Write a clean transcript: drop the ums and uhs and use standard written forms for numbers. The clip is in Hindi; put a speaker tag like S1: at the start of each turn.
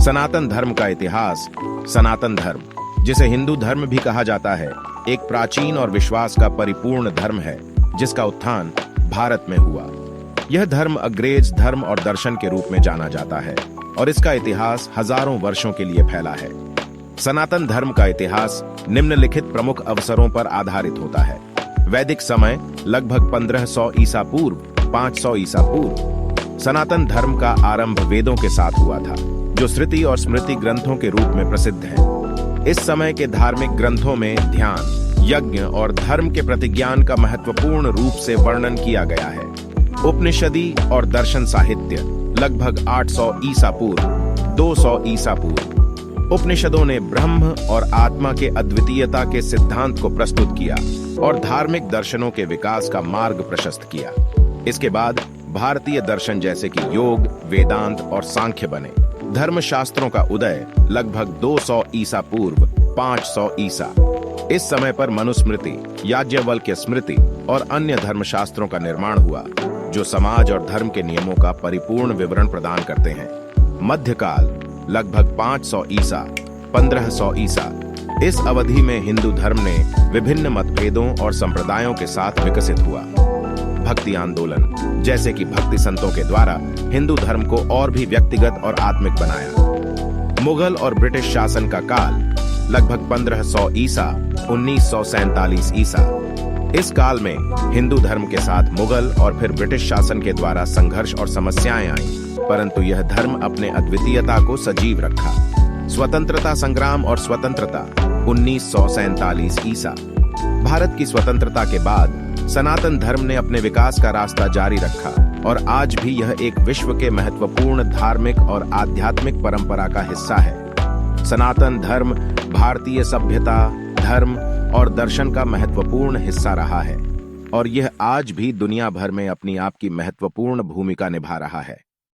S1: सनातन धर्म का इतिहास। सनातन धर्म, जिसे हिंदू धर्म भी कहा जाता है, एक प्राचीन और विश्वास का परिपूर्ण धर्म है जिसका उत्थान भारत में हुआ। यह धर्म अग्रेज धर्म और दर्शन के रूप में जाना जाता है और इसका इतिहास हजारों वर्षों के लिए फैला है। सनातन धर्म का इतिहास निम्नलिखित प्रमुख अवसरों पर आधारित होता है। वैदिक समय लगभग 1500 ईसा पूर्व 500 ईसा पूर्व। सनातन धर्म का आरंभ वेदों के साथ हुआ था, जो श्रुति और स्मृति ग्रंथों के रूप में प्रसिद्ध हैं। इस समय के धार्मिक ग्रंथों में ध्यान, यज्ञ और धर्म के प्रतिज्ञान का महत्वपूर्ण रूप से वर्णन किया गया है। उपनिषदी और दर्शन साहित्य लगभग 800 ईसा पूर्व 200 ईसा पूर्व। उपनिषदों ने ब्रह्म और आत्मा के अद्वितीयता के सिद्धांत को प्रस्तुत किया और धार्मिक दर्शनों के विकास का मार्ग प्रशस्त किया। इसके बाद भारतीय दर्शन जैसे कि योग, वेदांत और सांख्य बने। धर्मशास्त्रों का उदय लगभग 200 ईसा पूर्व 500 ईसा। इस समय पर मनुस्मृति, याज्ञवल्क्य स्मृति और अन्य धर्मशास्त्रों का निर्माण हुआ, जो समाज और धर्म के नियमों का परिपूर्ण विवरण प्रदान करते हैं। मध्यकाल लगभग 500 ईसा 1500 ईसा। इस अवधि में हिंदू धर्म ने विभिन्न मतभेदों और संप्रदायों के साथ विकसित हुआ। भक्ति आंदोलन, जैसे कि भक्ति संतों के द्वारा हिंदू धर्म को और भी व्यक्तिगत और आत्मिक बनाया। मुगल और ब्रिटिश शासन का काल लगभग 1500 ईसा 1947 ईसा। इस काल में हिंदू धर्म के साथ मुगल और फिर ब्रिटिश शासन के द्वारा संघर्ष और समस्याएं आईं, परंतु यह धर्म अपने अद्वितीयता को सजीव रखा। स्वतंत्रता संग्राम और स्वतंत्रता 1947 ईसा। भारत की स्वतंत्रता के बाद सनातन धर्म ने अपने विकास का रास्ता जारी रखा और आज भी यह एक विश्व के महत्वपूर्ण धार्मिक और आध्यात्मिक परंपरा का हिस्सा है। सनातन धर्म भारतीय सभ्यता, धर्म और दर्शन का महत्वपूर्ण हिस्सा रहा है और यह आज भी दुनिया भर में अपनी आप की महत्वपूर्ण भूमिका निभा रहा है।